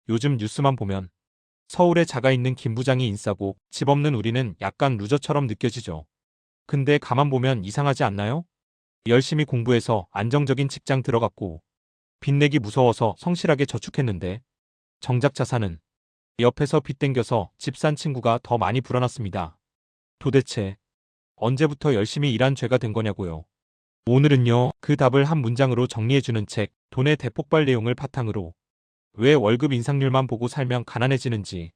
요즘 뉴스만 보면 서울에 자가 있는 김 부장이 인싸고 집 없는 우리는 약간 루저처럼 느껴지죠. 근데 가만 보면 이상하지 않나요? 열심히 공부해서 안정적인 직장 들어갔고 빚내기 무서워서 성실하게 저축했는데 정작 자산은 옆에서 빚 땡겨서 집 산 친구가 더 많이 불어났습니다. 도대체 언제부터 열심히 일한 죄가 된 거냐고요. 오늘은요, 그 답을 한 문장으로 정리해주는 책, 돈의 대폭발 내용을 바탕으로 왜 월급 인상률만 보고 살면 가난해지는지,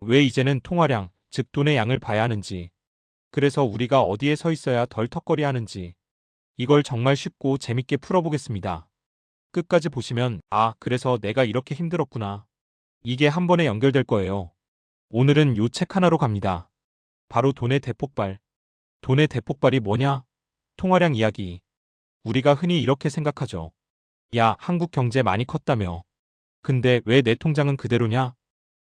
왜 이제는 통화량, 즉 돈의 양을 봐야 하는지, 그래서 우리가 어디에 서 있어야 덜 턱걸이 하는지, 이걸 정말 쉽고 재밌게 풀어보겠습니다. 끝까지 보시면, 아, 그래서 내가 이렇게 힘들었구나. 이게 한 번에 연결될 거예요. 오늘은 요 책 하나로 갑니다. 바로 돈의 대폭발. 돈의 대폭발이 뭐냐? 통화량 이야기. 우리가 흔히 이렇게 생각하죠. 야, 한국 경제 많이 컸다며. 근데 왜 내 통장은 그대로냐?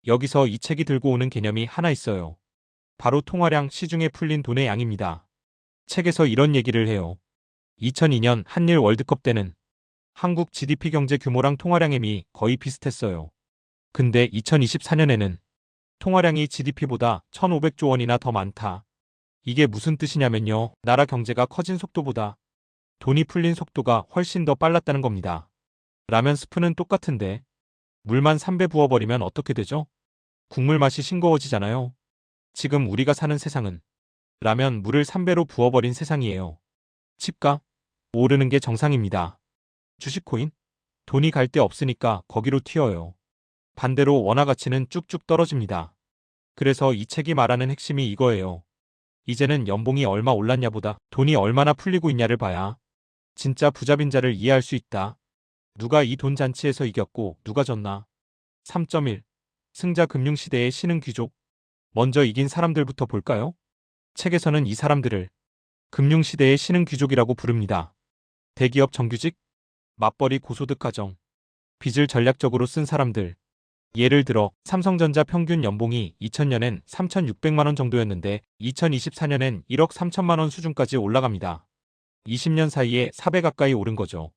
여기서 이 책이 들고 오는 개념이 하나 있어요. 바로 통화량, 시중에 풀린 돈의 양입니다. 책에서 이런 얘기를 해요. 2002년 한일 월드컵 때는 한국 GDP 경제 규모랑 통화량이 거의 비슷했어요. 근데 2024년에는 통화량이 GDP보다 1,500조 원이나 더 많다. 이게 무슨 뜻이냐면요. 나라 경제가 커진 속도보다 돈이 풀린 속도가 훨씬 더 빨랐다는 겁니다. 라면 스프는 똑같은데 물만 3배 부어버리면 어떻게 되죠? 국물 맛이 싱거워지잖아요. 지금 우리가 사는 세상은 라면 물을 3배로 부어버린 세상이에요. 집값 오르는 게 정상입니다. 주식 코인 돈이 갈 데 없으니까 거기로 튀어요. 반대로 원화 가치는 쭉쭉 떨어집니다. 그래서 이 책이 말하는 핵심이 이거예요. 이제는 연봉이 얼마 올랐냐보다 돈이 얼마나 풀리고 있냐를 봐야 진짜 부자빈자를 이해할 수 있다. 누가 이 돈 잔치에서 이겼고 누가 졌나? 3.1 승자 금융시대의 신흥 귀족. 먼저 이긴 사람들부터 볼까요? 책에서는 이 사람들을 금융시대의 신흥 귀족이라고 부릅니다. 대기업 정규직, 맞벌이 고소득 가정, 빚을 전략적으로 쓴 사람들. 예를 들어 삼성전자 평균 연봉이 2000년엔 3,600만 원 정도였는데 2024년엔 1억 3천만 원 수준까지 올라갑니다. 20년 사이에 4배 가까이 오른 거죠.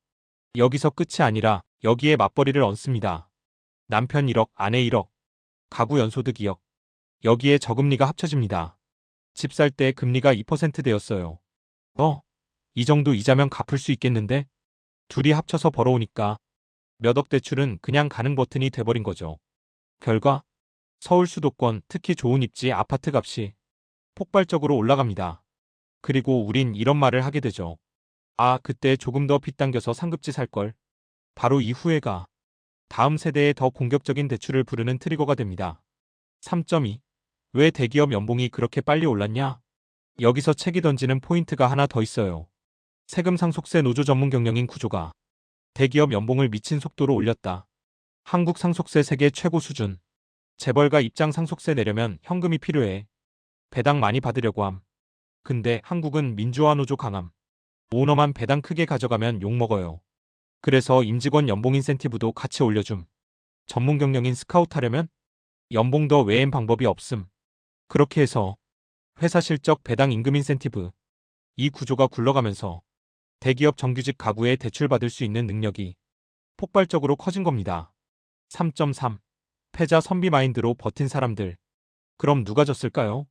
여기서 끝이 아니라 여기에 맞벌이를 얹습니다. 남편 1억, 아내 1억, 가구 연소득 2억. 여기에 저금리가 합쳐집니다. 집 살 때 금리가 2%대였어요. 이 정도 이자면 갚을 수 있겠는데? 둘이 합쳐서 벌어오니까 몇억 대출은 그냥 가능 버튼이 돼버린 거죠. 결과 서울 수도권 특히 좋은 입지 아파트 값이 폭발적으로 올라갑니다. 그리고 우린 이런 말을 하게 되죠. 아, 그때 조금 더 빚 당겨서 상급지 살걸. 바로 이 후회가 다음 세대에 더 공격적인 대출을 부르는 트리거가 됩니다. 3.2 왜 대기업 연봉이 그렇게 빨리 올랐냐? 여기서 책이 던지는 포인트가 하나 더 있어요. 세금 상속세 노조 전문 경영인 구조가 대기업 연봉을 미친 속도로 올렸다. 한국 상속세 세계 최고 수준. 재벌가 입장 상속세 내려면 현금이 필요해. 배당 많이 받으려고 함. 근데 한국은 민주화 노조 강함. 오너만 배당 크게 가져가면 욕먹어요. 그래서 임직원 연봉 인센티브도 같이 올려줌. 전문 경영인 스카우트 하려면 연봉 더 외엔 방법이 없음. 그렇게 해서 회사 실적 배당 임금 인센티브. 이 구조가 굴러가면서 대기업 정규직 가구에 대출받을 수 있는 능력이 폭발적으로 커진 겁니다. 3.3 패자 선비 마인드로 버틴 사람들. 그럼 누가 졌을까요?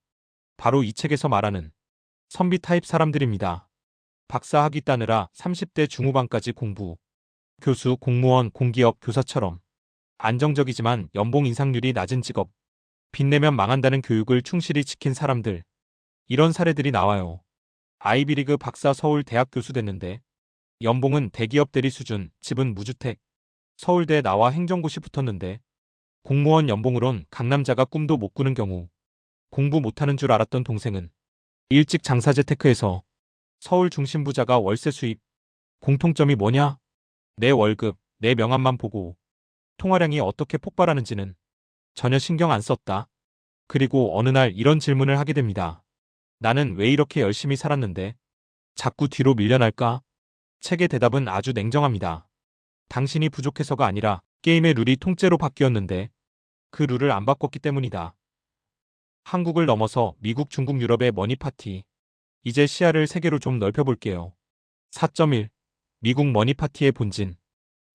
바로 이 책에서 말하는 선비 타입 사람들입니다. 박사 학위 따느라 30대 중후반까지 공부. 교수, 공무원, 공기업, 교사처럼 안정적이지만 연봉 인상률이 낮은 직업. 빚내면 망한다는 교육을 충실히 지킨 사람들. 이런 사례들이 나와요. 아이비리그 박사 서울 대학 교수 됐는데 연봉은 대기업 대리 수준, 집은 무주택. 서울대 나와 행정고시 붙었는데 공무원 연봉으론 강남자가 꿈도 못 꾸는 경우. 공부 못하는 줄 알았던 동생은 일찍 장사 재테크해서 서울 중심 부자가 월세 수입. 공통점이 뭐냐? 내 월급, 내 명함만 보고 통화량이 어떻게 폭발하는지는 전혀 신경 안 썼다. 그리고 어느 날 이런 질문을 하게 됩니다. 나는 왜 이렇게 열심히 살았는데 자꾸 뒤로 밀려날까? 책의 대답은 아주 냉정합니다. 당신이 부족해서가 아니라 게임의 룰이 통째로 바뀌었는데 그 룰을 안 바꿨기 때문이다. 한국을 넘어서 미국, 중국, 유럽의 머니파티. 이제 시야를 세계로 좀 넓혀볼게요. 4.1 미국 머니파티의 본진.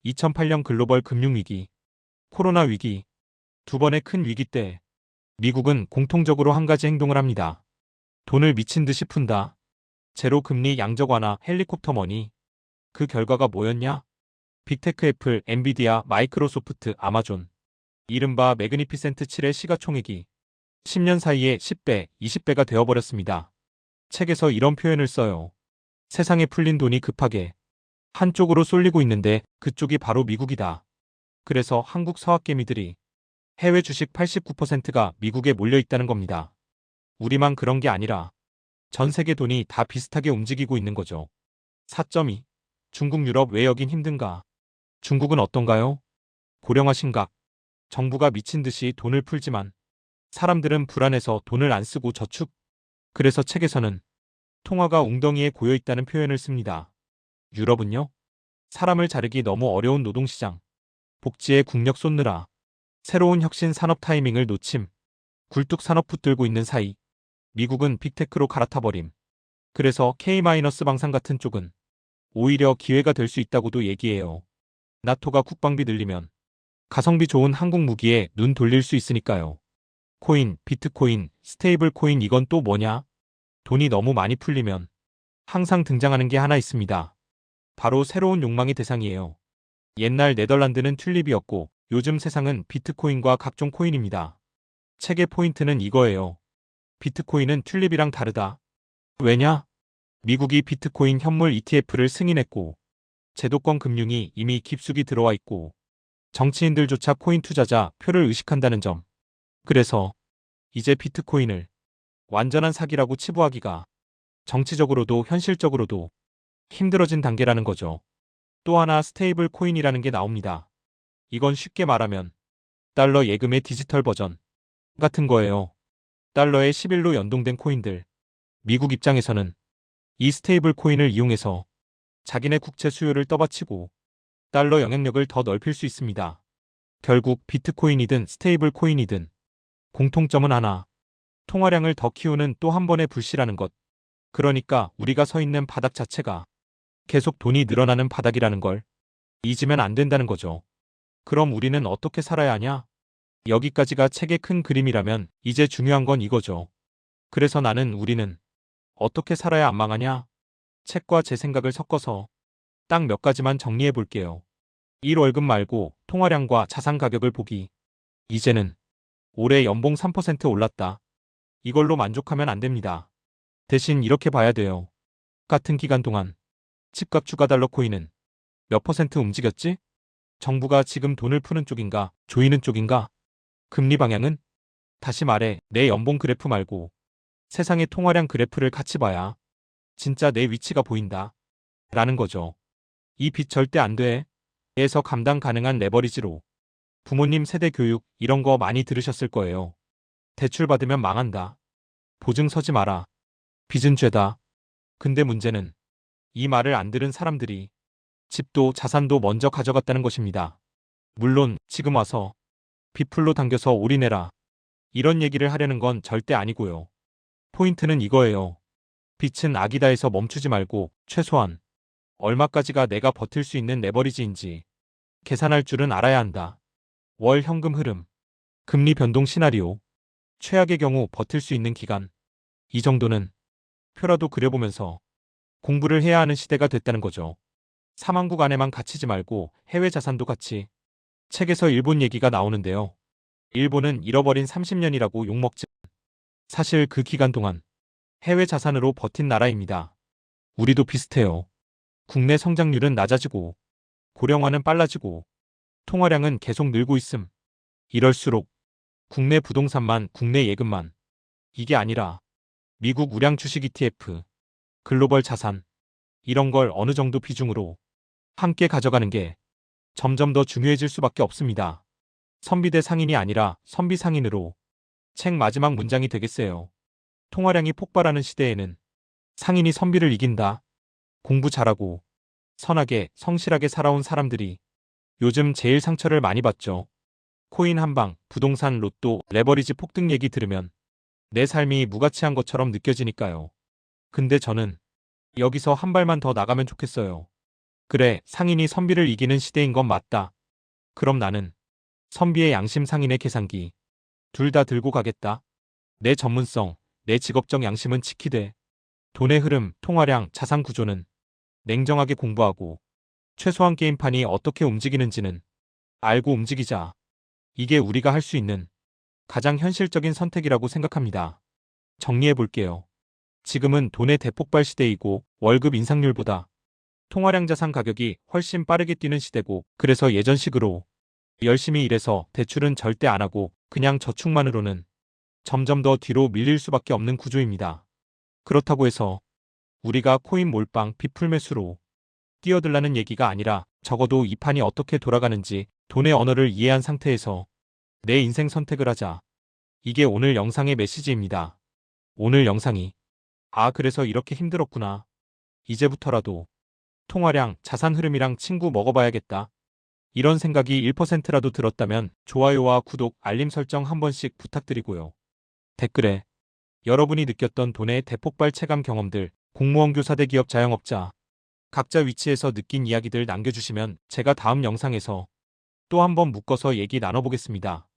2008년 글로벌 금융위기, 코로나 위기, 두 번의 큰 위기 때 미국은 공통적으로 한 가지 행동을 합니다. 돈을 미친 듯이 푼다. 제로 금리 양적 완화, 헬리콥터 머니. 그 결과가 뭐였냐? 빅테크 애플, 엔비디아, 마이크로소프트, 아마존. 이른바 매그니피센트 7의 시가총액이 10년 사이에 10배, 20배가 되어버렸습니다. 책에서 이런 표현을 써요. 세상에 풀린 돈이 급하게 한쪽으로 쏠리고 있는데 그쪽이 바로 미국이다. 그래서 한국 서학개미들이 해외 주식 89%가 미국에 몰려 있다는 겁니다. 우리만 그런 게 아니라 전 세계 돈이 다 비슷하게 움직이고 있는 거죠. 4.2. 중국 유럽 왜 여긴 힘든가? 중국은 어떤가요? 고령화 심각. 정부가 미친 듯이 돈을 풀지만 사람들은 불안해서 돈을 안 쓰고 저축. 그래서 책에서는 통화가 웅덩이에 고여 있다는 표현을 씁니다. 유럽은요? 사람을 자르기 너무 어려운 노동시장. 복지에 국력 쏟느라 새로운 혁신 산업 타이밍을 놓침. 굴뚝 산업 붙들고 있는 사이 미국은 빅테크로 갈아타버림. 그래서 K-방산 같은 쪽은 오히려 기회가 될 수 있다고도 얘기해요. 나토가 국방비 늘리면 가성비 좋은 한국 무기에 눈 돌릴 수 있으니까요. 코인, 비트코인, 스테이블 코인 이건 또 뭐냐? 돈이 너무 많이 풀리면 항상 등장하는 게 하나 있습니다. 바로 새로운 욕망의 대상이에요. 옛날 네덜란드는 튤립이었고 요즘 세상은 비트코인과 각종 코인입니다. 책의 포인트는 이거예요. 비트코인은 튤립이랑 다르다. 왜냐? 미국이 비트코인 현물 ETF를 승인했고 제도권 금융이 이미 깊숙이 들어와 있고 정치인들조차 코인 투자자 표를 의식한다는 점. 그래서 이제 비트코인을 완전한 사기라고 치부하기가 정치적으로도 현실적으로도 힘들어진 단계라는 거죠. 또 하나 스테이블 코인이라는 게 나옵니다. 이건 쉽게 말하면 달러 예금의 디지털 버전 같은 거예요. 달러에 11로 연동된 코인들. 미국 입장에서는 이 스테이블 코인을 이용해서 자기네 국채 수요를 떠받치고 달러 영향력을 더 넓힐 수 있습니다. 결국 비트코인이든 스테이블 코인이든 공통점은 하나. 통화량을 더 키우는 또 한 번의 불씨라는 것. 그러니까 우리가 서 있는 바닥 자체가 계속 돈이 늘어나는 바닥이라는 걸 잊으면 안 된다는 거죠. 그럼 우리는 어떻게 살아야 하냐? 여기까지가 책의 큰 그림이라면 이제 중요한 건 이거죠. 그래서 우리는 어떻게 살아야 안 망하냐? 책과 제 생각을 섞어서 딱 몇 가지만 정리해 볼게요. 1월급 말고 통화량과 자산 가격을 보기. 이제는 올해 연봉 3% 올랐다. 이걸로 만족하면 안 됩니다. 대신 이렇게 봐야 돼요. 같은 기간 동안 집값 주가 달러 코인은 몇 퍼센트 움직였지? 정부가 지금 돈을 푸는 쪽인가, 조이는 쪽인가? 금리 방향은? 다시 말해, 내 연봉 그래프 말고 세상의 통화량 그래프를 같이 봐야 진짜 내 위치가 보인다. 라는 거죠. 이 빚 절대 안 돼. 에서 감당 가능한 레버리지로. 부모님 세대 교육 이런 거 많이 들으셨을 거예요. 대출 받으면 망한다. 보증 서지 마라. 빚은 죄다. 근데 문제는 이 말을 안 들은 사람들이 집도 자산도 먼저 가져갔다는 것입니다. 물론 지금 와서 빚풀로 당겨서 올인해라. 이런 얘기를 하려는 건 절대 아니고요. 포인트는 이거예요. 빚은 악이다에서 멈추지 말고 최소한 얼마까지가 내가 버틸 수 있는 레버리지인지 계산할 줄은 알아야 한다. 월 현금 흐름, 금리 변동 시나리오, 최악의 경우 버틸 수 있는 기간. 이 정도는 표라도 그려보면서 공부를 해야 하는 시대가 됐다는 거죠. 사망국 안에만 갇히지 말고 해외 자산도 같이. 책에서 일본 얘기가 나오는데요. 일본은 잃어버린 30년이라고 욕먹지. 사실 그 기간 동안 해외 자산으로 버틴 나라입니다. 우리도 비슷해요. 국내 성장률은 낮아지고 고령화는 빨라지고 통화량은 계속 늘고 있음. 이럴수록 국내 부동산만, 국내 예금만 이게 아니라 미국 우량 주식 ETF, 글로벌 자산 이런 걸 어느 정도 비중으로 함께 가져가는 게 점점 더 중요해질 수밖에 없습니다. 선비대 상인이 아니라 선비 상인으로. 책 마지막 문장이 되겠어요. 통화량이 폭발하는 시대에는 상인이 선비를 이긴다. 공부 잘하고 선하게 성실하게 살아온 사람들이 요즘 제일 상처를 많이 받죠. 코인 한방, 부동산 로또, 레버리지 폭등 얘기 들으면 내 삶이 무가치한 것처럼 느껴지니까요. 근데 저는 여기서 한 발만 더 나가면 좋겠어요. 그래, 상인이 선비를 이기는 시대인 건 맞다. 그럼 나는 선비의 양심 상인의 계산기. 둘 다 들고 가겠다. 내 전문성, 내 직업적 양심은 지키되 돈의 흐름, 통화량, 자산 구조는 냉정하게 공부하고 최소한 게임판이 어떻게 움직이는지는 알고 움직이자. 이게 우리가 할 수 있는 가장 현실적인 선택이라고 생각합니다. 정리해 볼게요. 지금은 돈의 대폭발 시대이고 월급 인상률보다 통화량 자산 가격이 훨씬 빠르게 뛰는 시대고, 그래서 예전식으로 열심히 일해서 대출은 절대 안 하고 그냥 저축만으로는 점점 더 뒤로 밀릴 수밖에 없는 구조입니다. 그렇다고 해서 우리가 코인 몰빵 비풀 매수로 뛰어들라는 얘기가 아니라, 적어도 이 판이 어떻게 돌아가는지 돈의 언어를 이해한 상태에서 내 인생 선택을 하자. 이게 오늘 영상의 메시지입니다. 오늘 영상이 그래서 이렇게 힘들었구나. 이제부터라도 통화량, 자산 흐름이랑 친구 먹어봐야겠다. 이런 생각이 1%라도 들었다면 좋아요와 구독, 알림 설정 한 번씩 부탁드리고요. 댓글에 여러분이 느꼈던 돈의 대폭발 체감 경험들, 공무원, 교사, 대기업, 자영업자 각자 위치에서 느낀 이야기들 남겨주시면 제가 다음 영상에서 또 한 번 묶어서 얘기 나눠보겠습니다.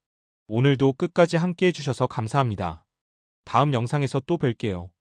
오늘도 끝까지 함께 해주셔서 감사합니다. 다음 영상에서 또 뵐게요.